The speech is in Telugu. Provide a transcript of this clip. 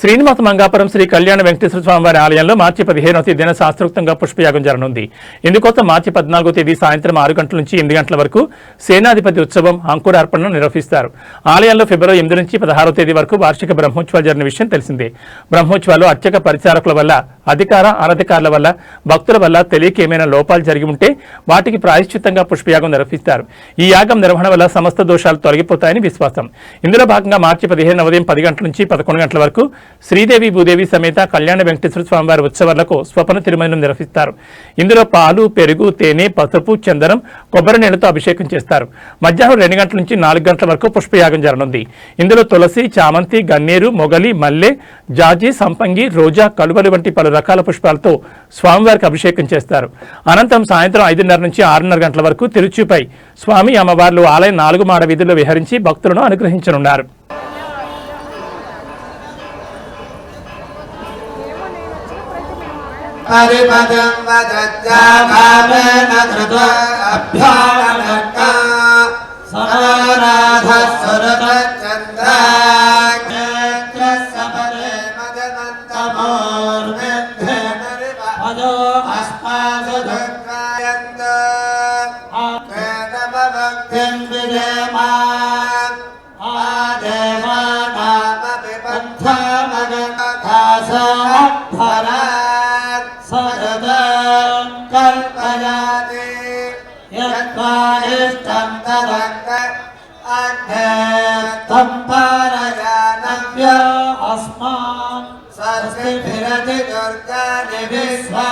శ్రీనివాస మంగాపురం శ్రీ కళ్యాణ వెంకటేశ్వర స్వామివారి ఆలయంలో మార్చి 15వ తేదీన శాస్త్రోక్తంగా పుష్పయాగం జరగనుంది. ఇందుకోసం మార్చి 14వ తేదీ సాయంత్రం 6 గంటల నుంచి 8 గంటల వరకు సేనాధిపతి ఉత్సవం అంకురార్పణను నిర్వహిస్తారు. ఆలయంలో ఫిబ్రవరి 8 నుంచి 16వ తేదీ వరకు వార్షిక బ్రహ్మోత్సవాలు జరిగిన విషయం తెలిసిందే. బ్రహ్మోత్సవాలు అర్చక పరిచారకుల వల్ల, అధికార అనధికారుల వల్ల, భక్తుల వల్ల తెలియక ఏమైనా లోపాలు జరిగి ఉంటే వాటికి ప్రాయశ్చిత్తంగా పుష్పయాగం నిర్వహిస్తారు. ఈ యాగం నిర్వహణ వల్ల సమస్త దోషాలు తొలగిపోతాయని విశ్వాసం. ఇందులో భాగంగా మార్చి 15 ఉదయం 10 గంటల నుంచి 11 గంటల వరకు శ్రీదేవి భూదేవి సమేత కళ్యాణ వెంకటేశ్వర స్వామివారి ఉత్సవాలకు స్వపన తిరుమలను నిర్వహిస్తారు. ఇందులో పాలు, పెరుగు, తేనె, పసుపు, చందనం, కొబ్బరి నీళ్లతో అభిషేకం చేస్తారు. మధ్యాహ్నం 2 గంటల నుంచి 4 గంటల వరకు పుష్పయాగం జరగనుంది. ఇందులో తులసి, చామంతి, గన్నేరు, మొగలి, మల్లె, జాజి, సంపంగి, రోజా, కలువలు వంటి పలు రకాల పుష్పాలతో స్వామివారికి అభిషేకం చేస్తారు. అనంతరం సాయంత్రం 5:30 నుంచి 6:30 గంటల వరకు తిరుచుపై స్వామి అమ్మవార్లు ఆలయం 4 మాడ వీధుల్లో విహరించి భక్తులను అనుగ్రహించనున్నారు. परिपदं वदज्जाभावेन धृत्वा अभ्यागमक्का समाराधः सुरतचन्द्राक्षेत्रसपरे मदनन्तमोर्विद्धेन रिपदो अस्मासु दुर्गायन्त केनमभक्तिं विदेमा आदेवानामपि पन्थामगतथासोऽभरा सरदं कल्पयाति यत्त्वादिष्टं तदङ्ग अग्नेत्तं पारयानव्य अस्मान् स्वस्तिभिरति दुर्गाणि विश्वा